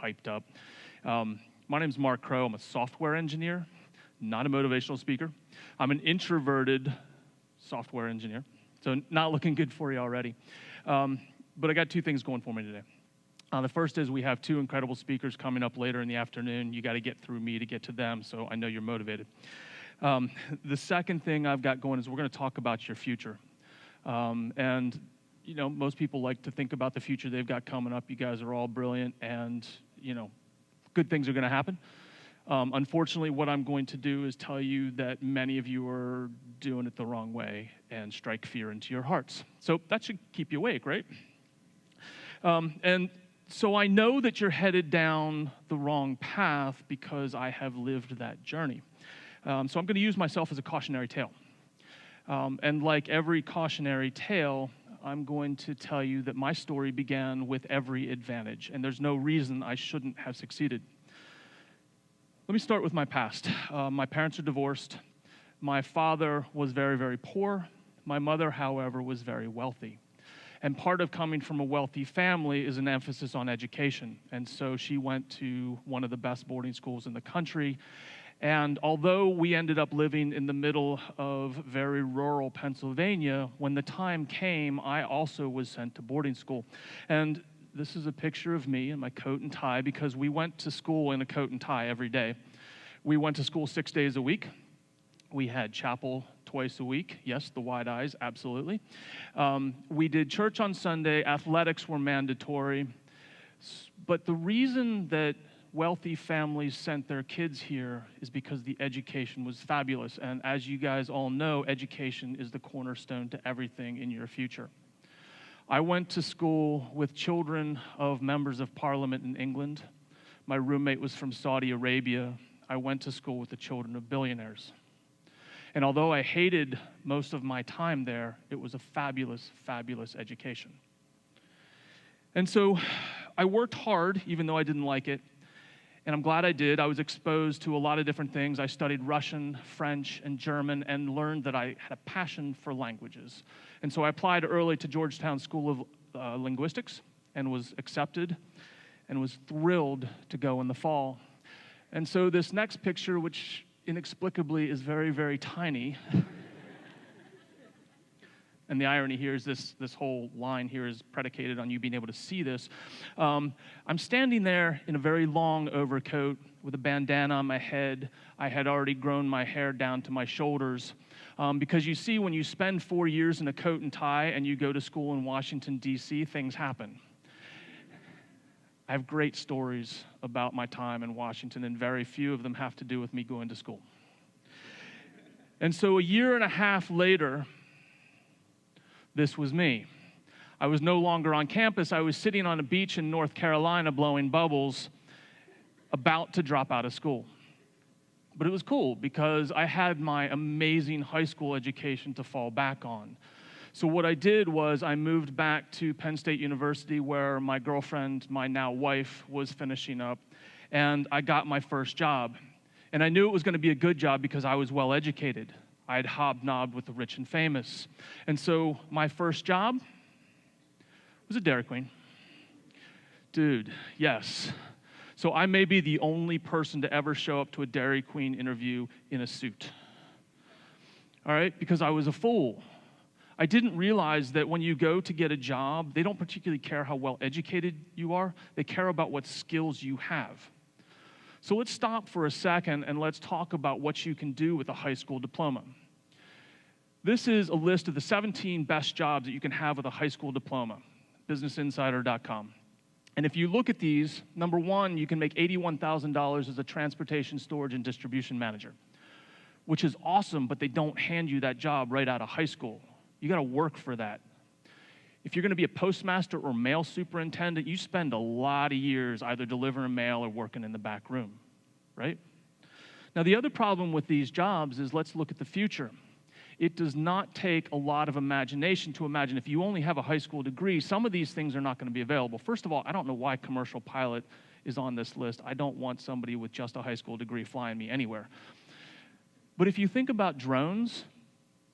hyped up. My name's Mark Kroh. I'm a software engineer, not a motivational speaker. I'm an introverted software engineer, so not looking good for you already. But I got two things going for me today. The first is we have two incredible speakers coming up later in the afternoon. You got to get through me to get to them, so I know you're motivated. The second thing I've got going is we're going to talk about your future. And, you know, most people like to think about the future they've got coming up. You guys are all brilliant, and, you know, good things are going to happen. Unfortunately, what I'm going to do is tell you that many of you are doing it the wrong way and strike fear into your hearts. So that should keep you awake, right? And so I know that you're headed down the wrong path because I have lived that journey. So I'm going to use myself as a cautionary tale. And like every cautionary tale, I'm going to tell you that my story began with every advantage, and there's no reason I shouldn't have succeeded. Let me start with my past. My parents are divorced. My father was very, very poor. My mother, however, was very wealthy. And part of coming from a wealthy family is an emphasis on education. And so she went to one of the best boarding schools in the country. And although we ended up living in the middle of very rural Pennsylvania, when the time came, I also was sent to boarding school. And this is a picture of me in my coat and tie because we went to school in a coat and tie every day. We went to school 6 days a week. We had chapel twice a week. Yes, the wide eyes, absolutely. We did church on Sunday. Athletics were mandatory. But the reason that wealthy families sent their kids here is because the education was fabulous. And as you guys all know, education is the cornerstone to everything in your future. I went to school with children of members of parliament in England. My roommate was from Saudi Arabia. I went to school with the children of billionaires. And although I hated most of my time there, it was a fabulous, fabulous education. And so I worked hard, even though I didn't like it. And I'm glad I did. I was exposed to a lot of different things. I studied Russian, French, and German and learned that I had a passion for languages. And so I applied early to Georgetown School of Linguistics and was accepted and was thrilled to go in the fall. And so this next picture, which inexplicably is very, very tiny, and the irony here is this whole line here is predicated on you being able to see this. I'm standing there in a very long overcoat with a bandana on my head. I had already grown my hair down to my shoulders. Because you see, when you spend 4 years in a coat and tie and you go to school in Washington, D.C., things happen. I have great stories about my time in Washington, and very few of them have to do with me going to school. And so a year and a half later, this was me. I was no longer on campus. I was sitting on a beach in North Carolina blowing bubbles, about to drop out of school. But it was cool because I had my amazing high school education to fall back on. So what I did was I moved back to Penn State University where my girlfriend, my now wife, was finishing up, and I got my first job. And I knew it was going to be a good job because I was well educated. I had hobnobbed with the rich and famous. And so my first job was a Dairy Queen. Dude, yes. So I may be the only person to ever show up to a Dairy Queen interview in a suit. All right? Because I was a fool. I didn't realize that when you go to get a job, they don't particularly care how well educated you are. They care about what skills you have. So let's stop for a second and let's talk about what you can do with a high school diploma. This is a list of the 17 best jobs that you can have with a high school diploma, businessinsider.com. And if you look at these, number one, you can make $81,000 as a transportation, storage, and distribution manager, which is awesome, but they don't hand you that job right out of high school. You got to work for that. If you're going to be a postmaster or mail superintendent, you spend a lot of years either delivering mail or working in the back room, right? Now, the other problem with these jobs is let's look at the future. It does not take a lot of imagination to imagine if you only have a high school degree, some of these things are not going to be available. First of all, I don't know why commercial pilot is on this list. I don't want somebody with just a high school degree flying me anywhere. But if you think about drones,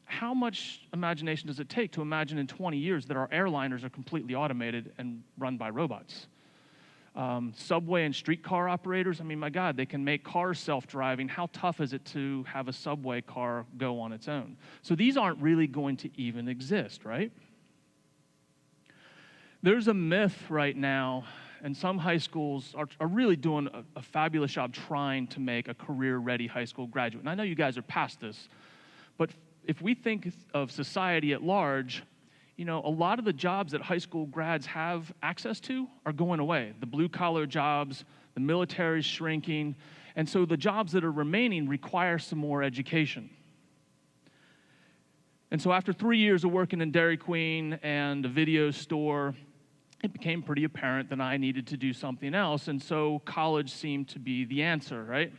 how much imagination does it take to imagine in 20 years that our airliners are completely automated and run by robots? Subway and streetcar operators, I mean, my God, they can make cars self-driving. How tough is it to have a subway car go on its own? So these aren't really going to even exist, right? There's a myth right now, and some high schools are really doing a fabulous job trying to make a career-ready high school graduate. And I know you guys are past this, but if we think of society at large, you know, a lot of the jobs that high school grads have access to are going away. The blue-collar jobs, the military's shrinking, and so the jobs that are remaining require some more education. And so after 3 years of working in Dairy Queen and a video store, it became pretty apparent that I needed to do something else, and so college seemed to be the answer, right?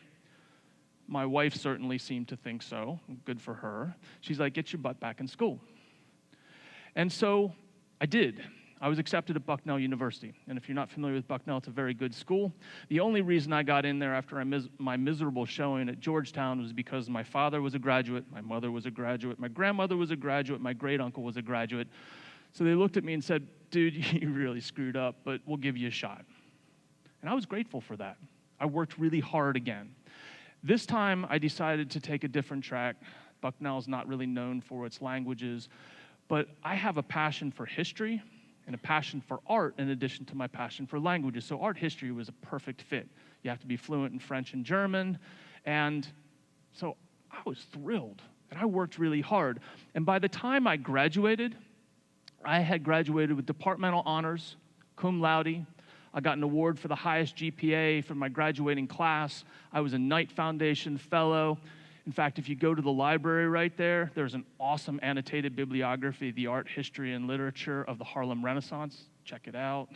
My wife certainly seemed to think so. Good for her. She's like, get your butt back in school. And so I did. I was accepted at Bucknell University. And if you're not familiar with Bucknell, it's a very good school. The only reason I got in there after my miserable showing at Georgetown was because my father was a graduate, my mother was a graduate, my grandmother was a graduate, my great-uncle was a graduate. So they looked at me and said, dude, you really screwed up, but we'll give you a shot. And I was grateful for that. I worked really hard again. This time, I decided to take a different track. Bucknell's not really known for its languages, but I have a passion for history and a passion for art in addition to my passion for languages. So art history was a perfect fit. You have to be fluent in French and German. And so I was thrilled, and I worked really hard. And by the time I graduated, I had graduated with departmental honors, cum laude. I got an award for the highest GPA for my graduating class. I was a Knight Foundation fellow. In fact, if you go to the library right there, there's an awesome annotated bibliography of the art, history, and literature of the Harlem Renaissance. Check it out.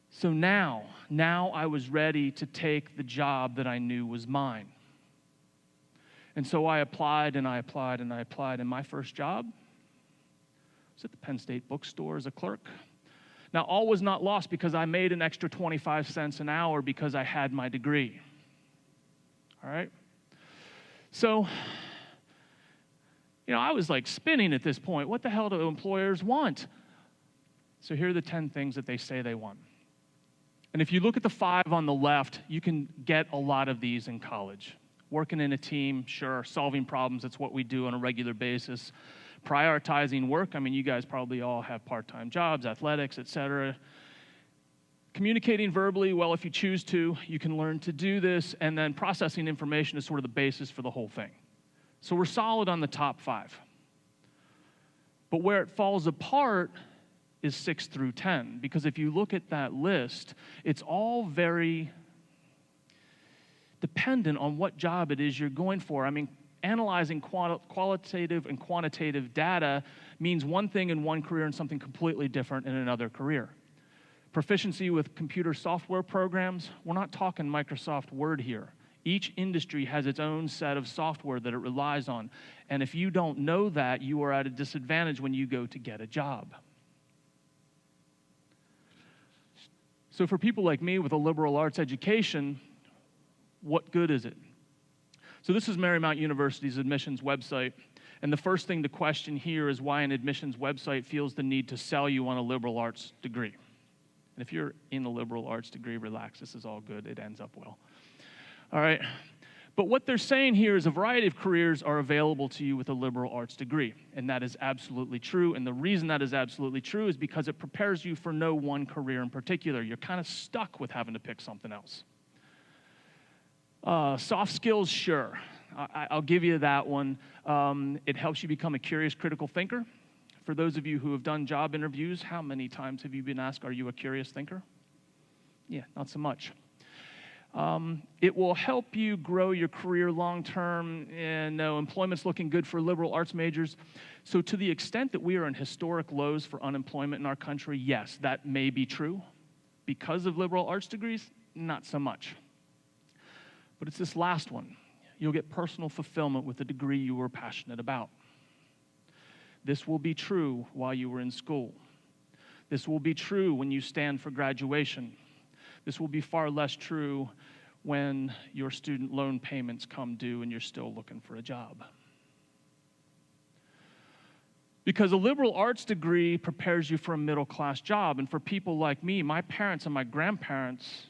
So now I was ready to take the job that I knew was mine. And so I applied, and I applied, and I applied, and my first job was at the Penn State bookstore as a clerk. Now, all was not lost because I made an extra 25 cents an hour because I had my degree. All right? So, you know, I was like spinning at this point. What the hell do employers want? So here are the 10 things that they say they want. And if you look at the 5 on the left, you can get a lot of these in college. Working in a team, sure. Solving problems, that's what we do on a regular basis. Prioritizing work, I mean, you guys probably all have part-time jobs, athletics, etc. Communicating verbally, well, if you choose to, you can learn to do this, and then processing information is sort of the basis for the whole thing. So we're solid on the top 5. But where it falls apart is 6 through 10, because if you look at that list, it's all very dependent on what job it is you're going for. I mean, analyzing qualitative and quantitative data means one thing in one career and something completely different in another career. Proficiency with computer software programs, we're not talking Microsoft Word here. Each industry has its own set of software that it relies on. And if you don't know that, you are at a disadvantage when you go to get a job. So for people like me with a liberal arts education, what good is it? So this is Marymount University's admissions website. And the first thing to question here is why an admissions website feels the need to sell you on a liberal arts degree. And if you're in a liberal arts degree, relax, this is all good, it ends up well. All right, but what they're saying here is a variety of careers are available to you with a liberal arts degree, and that is absolutely true, and the reason that is absolutely true is because it prepares you for no one career in particular. You're kind of stuck with having to pick something else. Soft skills, sure, I'll give you that one. It helps you become a curious, critical thinker. For those of you who have done job interviews, how many times have you been asked, are you a curious thinker? Yeah, not so much. It will help you grow your career long-term, and no, employment's looking good for liberal arts majors. So to the extent that we are in historic lows for unemployment in our country, yes, that may be true. Because of liberal arts degrees, not so much. But it's this last one. You'll get personal fulfillment with the degree you were passionate about. This will be true while you were in school. This will be true when you stand for graduation. This will be far less true when your student loan payments come due and you're still looking for a job. Because a liberal arts degree prepares you for a middle-class job. And for people like me, my parents and my grandparents,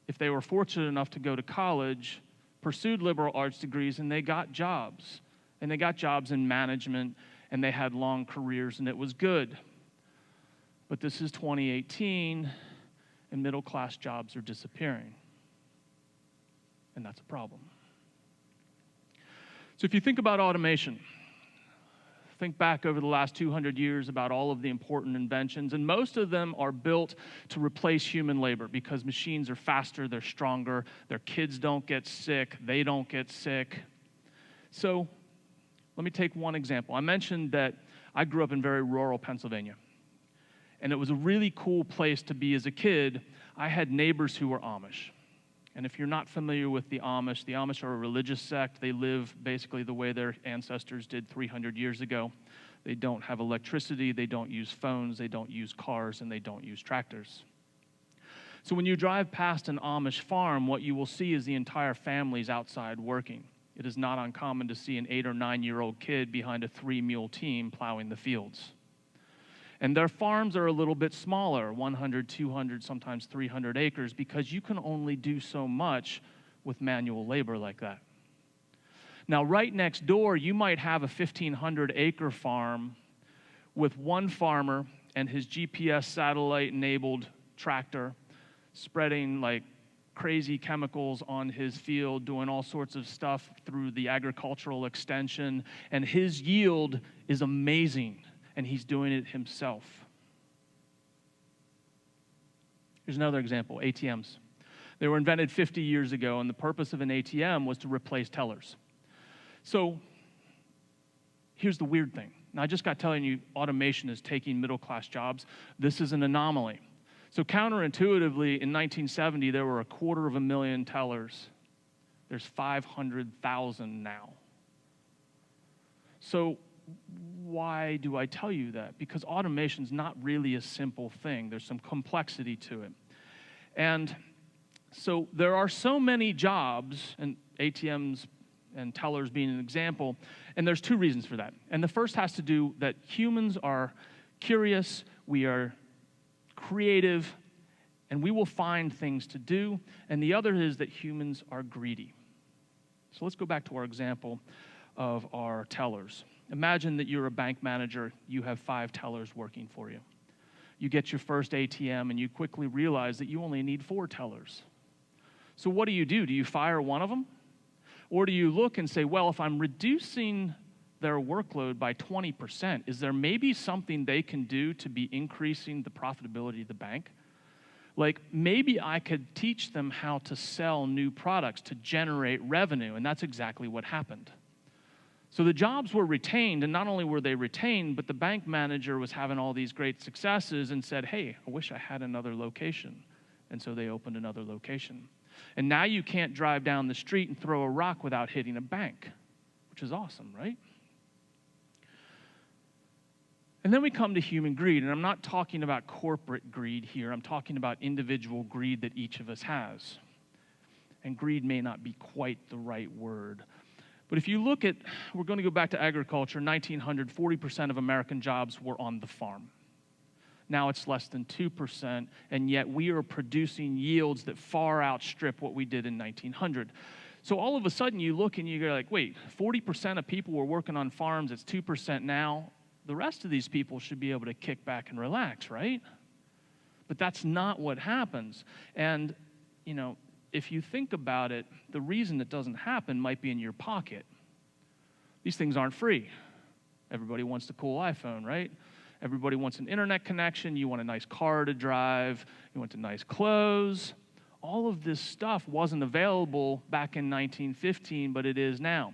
if they were fortunate enough to go to college, pursued liberal arts degrees, and they got jobs. And they got jobs in management, and they had long careers, and it was good. But this is 2018, and middle-class jobs are disappearing. And that's a problem. So if you think about automation, think back over the last 200 years about all of the important inventions, and most of them are built to replace human labor because machines are faster, they're stronger, their kids don't get sick, they don't get sick. So let me take one example. I mentioned that I grew up in very rural Pennsylvania, and it was a really cool place to be as a kid. I had neighbors who were Amish. And if you're not familiar with the Amish are a religious sect. They live basically the way their ancestors did 300 years ago. They don't have electricity, they don't use phones, they don't use cars, and they don't use tractors. So when you drive past an Amish farm, what you will see is the entire family's outside working. It is not uncommon to see an 8 or 9-year-old kid behind a 3-mule team plowing the fields. And their farms are a little bit smaller, 100, 200, sometimes 300 acres, because you can only do so much with manual labor like that. Now, right next door, you might have a 1,500-acre farm with one farmer and his GPS satellite-enabled tractor spreading like crazy chemicals on his field, doing all sorts of stuff through the agricultural extension, and his yield is amazing. And he's doing it himself. Here's another example, ATMs. They were invented 50 years ago, and the purpose of an ATM was to replace tellers. So here's the weird thing. Now, I just got telling you automation is taking middle-class jobs. This is an anomaly. So counterintuitively, in 1970, there were 250,000 tellers. There's 500,000 now. So why do I tell you that? Because automation's not really a simple thing. There's some complexity to it. And so there are so many jobs, and ATMs and tellers being an example, and there's two reasons for that. And the first has to do that humans are curious, we are creative, and we will find things to do. And the other is that humans are greedy. So let's go back to our example of our tellers. Imagine that you're a bank manager, you have 5 tellers working for you. You get your first ATM and you quickly realize that you only need 4 tellers. So what do? Do you fire one of them? Or do you look and say, well, if I'm reducing their workload by 20%, is there maybe something they can do to be increasing the profitability of the bank? Like maybe I could teach them how to sell new products to generate revenue, and that's exactly what happened. So the jobs were retained, and not only were they retained, but the bank manager was having all these great successes and said, hey, I wish I had another location. And so they opened another location. And now you can't drive down the street and throw a rock without hitting a bank, which is awesome, right? And then we come to human greed, and I'm not talking about corporate greed here. I'm talking about individual greed that each of us has. And greed may not be quite the right word. But if you look at, we're going to go back to agriculture, 1900, 40% of American jobs were on the farm. Now it's less than 2%, and yet we are producing yields that far outstrip what we did in 1900. So all of a sudden you look and you go like, wait, 40% of people were working on farms, it's 2% now. The rest of these people should be able to kick back and relax, right? But that's not what happens. And, you know, if you think about it, the reason it doesn't happen might be in your pocket. These things aren't free. Everybody wants the cool iPhone, right? Everybody wants an internet connection. You want a nice car to drive. You want nice clothes. All of this stuff wasn't available back in 1915, but it is now.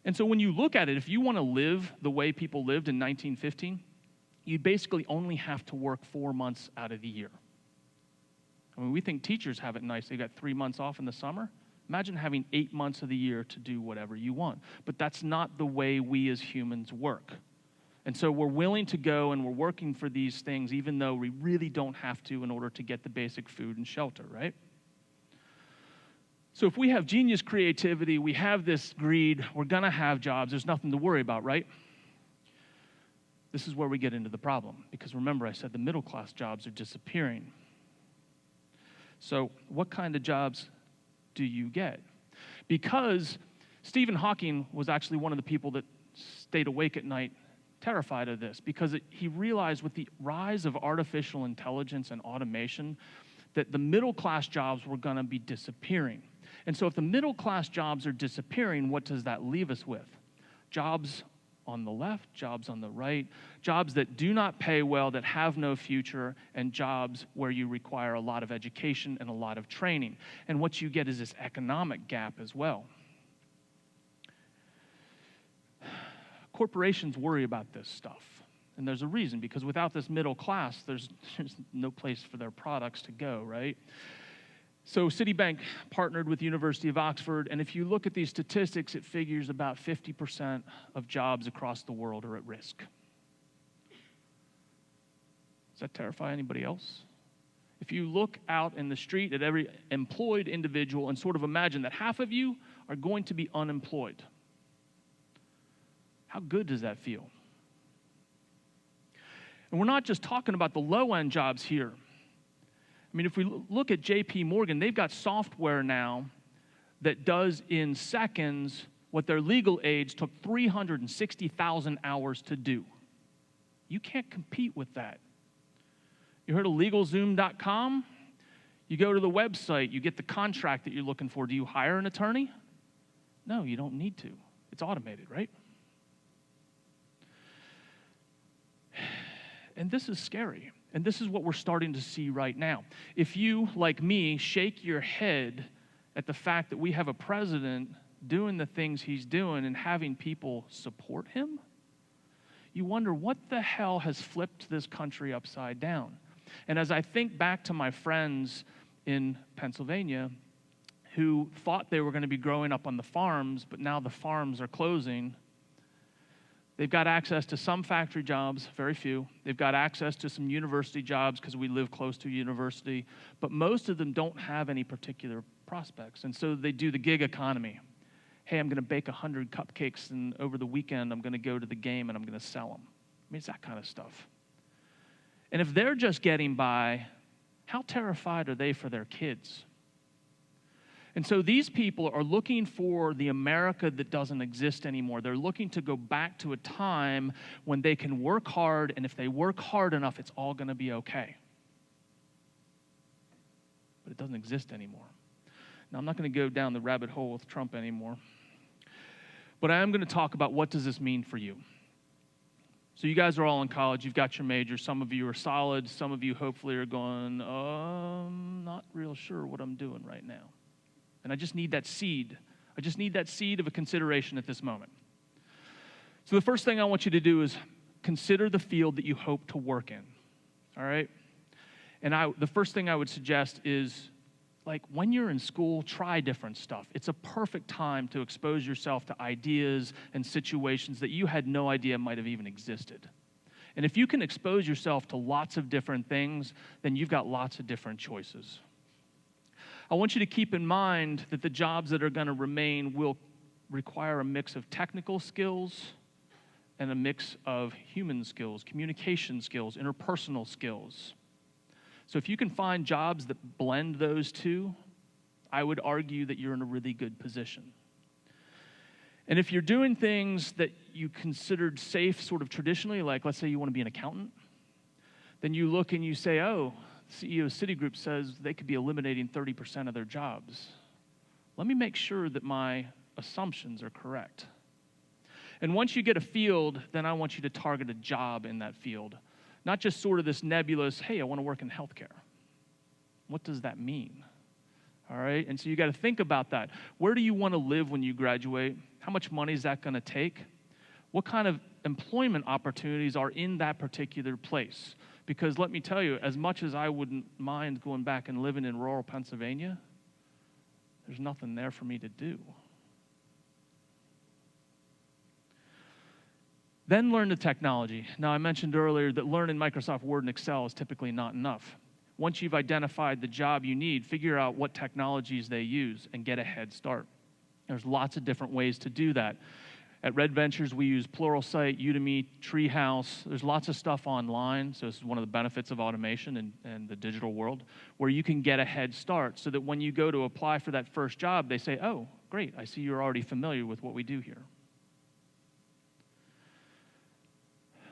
And so when you look at it, if you want to live the way people lived in 1915, you basically only have to work 4 months out of the year. I mean, we think teachers have it nice. They got 3 months off in the summer. Imagine having 8 months of the year to do whatever you want. But that's not the way we as humans work. And so we're willing to go and we're working for these things even though we really don't have to in order to get the basic food and shelter, right? So if we have genius creativity, we have this greed, we're going to have jobs. There's nothing to worry about, right? this is where we get into the problem. Because remember, I said the middle class jobs are disappearing. So what kind of jobs do you get? Because Stephen Hawking was actually one of the people that stayed awake at night terrified of this, because he realized with the rise of artificial intelligence and automation that the middle class jobs were going to be disappearing. And so if the middle class jobs are disappearing, what does that leave us with? Jobs on the left, jobs on the right, jobs that do not pay well, that have no future, and jobs where you require a lot of education and a lot of training. And what you get is this economic gap as well. Corporations worry about this stuff. And there's a reason, because without this middle class, there's no place for their products to go, right? So Citibank partnered with the University of Oxford, and if you look at these statistics, it figures about 50% of jobs across the world are at risk. Does that terrify anybody else? If you look out in the street at every employed individual and sort of imagine that half of you are going to be unemployed, how good does that feel? And we're not just talking about the low-end jobs here. I mean, if we look at JP Morgan, they've got software now that does in seconds what their legal aids took 360,000 hours to do. You can't compete with that. You heard of LegalZoom.com? You go to the website, you get the contract that you're looking for. Do you hire an attorney? No, you don't need to. It's automated, right? And this is scary. And this is what we're starting to see right now. If you, like me, shake your head at the fact that we have a president doing the things he's doing and having people support him, you wonder what the hell has flipped this country upside down. And as I think back to my friends in Pennsylvania who thought they were going to be growing up on the farms, but now the farms are closing. They've got access to some factory jobs, very few. They've got access to some university jobs because we live close to a university, but most of them don't have any particular prospects. And so they do the gig economy. Hey, I'm going to bake 100 cupcakes, and over the weekend I'm going to go to the game and I'm going to sell them. I mean, it's that kind of stuff. And if they're just getting by, how terrified are they for their kids? And so these people are looking for the America that doesn't exist anymore. They're looking to go back to a time when they can work hard, and if they work hard enough, it's all going to be okay. But it doesn't exist anymore. Now, I'm not going to go down the rabbit hole with Trump anymore. But I am going to talk about what does this mean for you. So you guys are all in college. You've got your majors. Some of you are solid. Some of you hopefully are going, not real sure what I'm doing right now. And I just need that seed. I just need that seed of a consideration at this moment. So the first thing I want you to do is consider the field that you hope to work in, all right? And the first thing I would suggest is, like, when you're in school, try different stuff. It's a perfect time to expose yourself to ideas and situations that you had no idea might have even existed. And if you can expose yourself to lots of different things, then you've got lots of different choices. I want you to keep in mind that the jobs that are going to remain will require a mix of technical skills and a mix of human skills, communication skills, interpersonal skills. So if you can find jobs that blend those two, I would argue that you're in a really good position. And if you're doing things that you considered safe sort of traditionally, like let's say you want to be an accountant, then you look and you say, oh, CEO of Citigroup says they could be eliminating 30% of their jobs. Let me make sure that my assumptions are correct. And once you get a field, then I want you to target a job in that field. Not just sort of this nebulous, hey, I want to work in healthcare. What does that mean? All right, and so you got to think about that. Where do you want to live when you graduate? How much money is that going to take? What kind of employment opportunities are in that particular place? Because let me tell you, as much as I wouldn't mind going back and living in rural Pennsylvania, there's nothing there for me to do. Then learn the technology. Now, I mentioned earlier that learning Microsoft Word and Excel is typically not enough. Once you've identified the job you need, figure out what technologies they use and get a head start. There's lots of different ways to do that. At Red Ventures, we use Pluralsight, Udemy, Treehouse. There's lots of stuff online, so this is one of the benefits of automation and the digital world, where you can get a head start so that when you go to apply for that first job, they say, oh, great, I see you're already familiar with what we do here.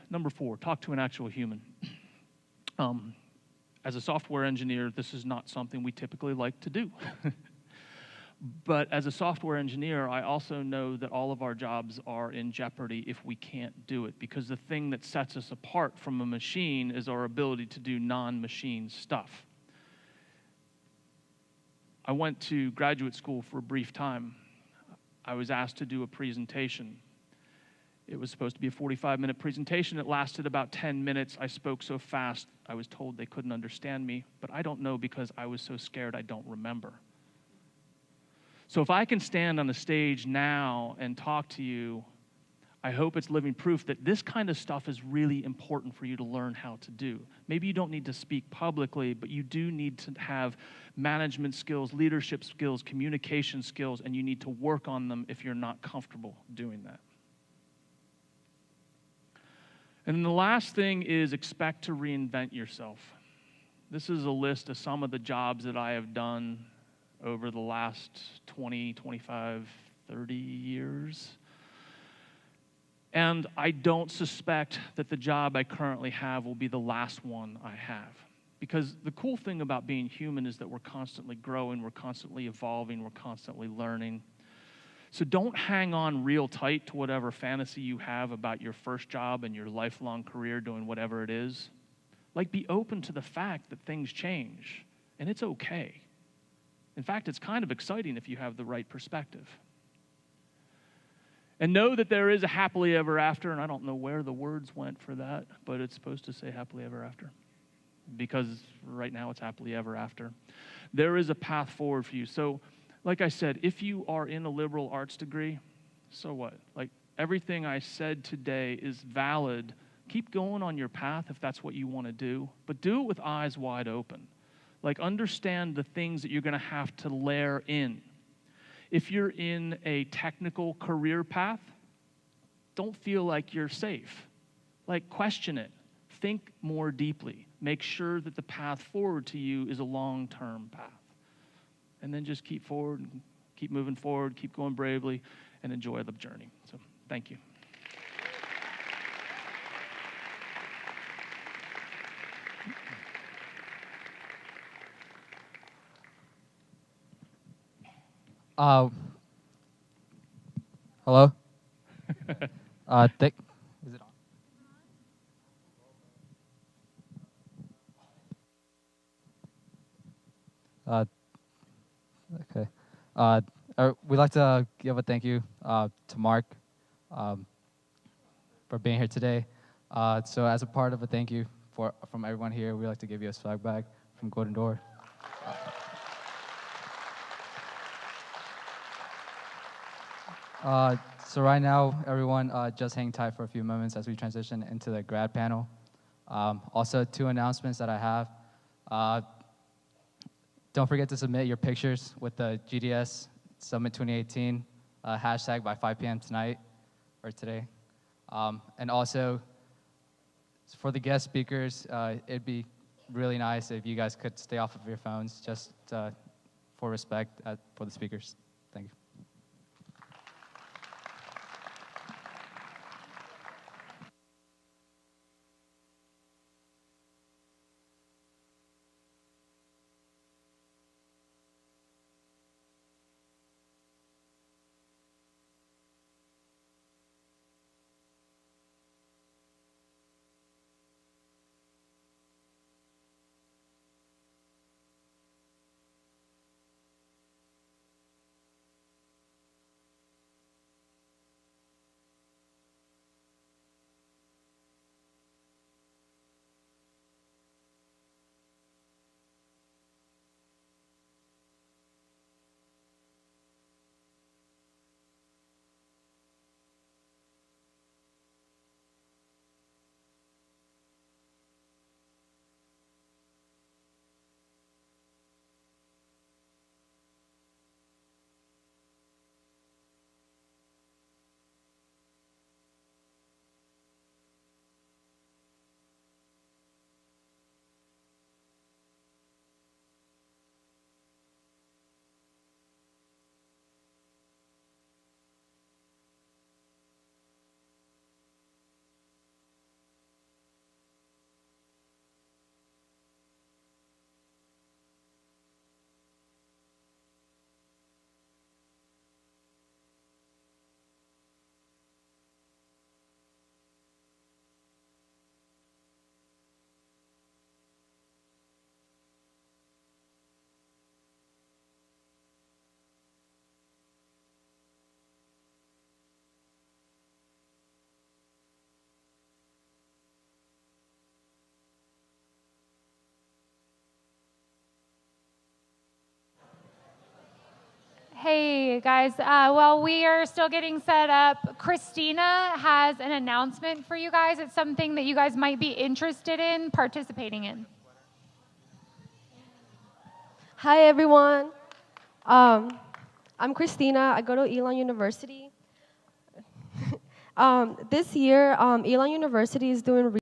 Number 4, talk to an actual human. As a software engineer, this is not something we typically like to do. But as a software engineer, I also know that all of our jobs are in jeopardy if we can't do it, because the thing that sets us apart from a machine is our ability to do non-machine stuff. I went to graduate school for a brief time. I was asked to do a presentation. It was supposed to be a 45-minute presentation. It lasted about 10 minutes. I spoke so fast, I was told they couldn't understand me, but I don't know because I was so scared I don't remember. So if I can stand on the stage now and talk to you, I hope it's living proof that this kind of stuff is really important for you to learn how to do. Maybe you don't need to speak publicly, but you do need to have management skills, leadership skills, communication skills, and you need to work on them if you're not comfortable doing that. And then the last thing is expect to reinvent yourself. This is a list of some of the jobs that I have done over the last 20, 25, 30 years. And I don't suspect that the job I currently have will be the last one I have. Because the cool thing about being human is that we're constantly growing, we're constantly evolving, we're constantly learning. So don't hang on real tight to whatever fantasy you have about your first job and your lifelong career doing whatever it is. Like, be open to the fact that things change, and it's okay. In fact, it's kind of exciting if you have the right perspective. And know that there is a happily ever after, and I don't know where the words went for that, but it's supposed to say happily ever after, because right now it's happily ever after. There is a path forward for you. So, like I said, if you are in a liberal arts degree, so what? Like, everything I said today is valid. Keep going on your path if that's what you want to do, but do it with eyes wide open. Like, understand the things that you're going to have to layer in. If you're in a technical career path, don't feel like you're safe. Like, question it. Think more deeply. Make sure that the path forward to you is a long-term path. And then just keep forward, keep moving forward, keep going bravely, and enjoy the journey. So, thank you. Hello? Is it on? Okay. We'd like to give a thank you to Mark for being here today. So as a part of a thank you from everyone here, we'd like to give you a swag bag from Golden Door. So right now, everyone, just hang tight for a few moments as we transition into the grad panel. Also, 2 announcements that I have. Don't forget to submit your pictures with the GDS Summit 2018 hashtag by 5 p.m. tonight or today. And also, for the guest speakers, it'd be really nice if you guys could stay off of your phones, just for respect for the speakers. Thank you. Hey guys, well, we are still getting set up. Christina has an announcement for you guys. It's something that you guys might be interested in participating in. Hi, everyone. I'm Christina. I go to Elon University. This year, Elon University is doing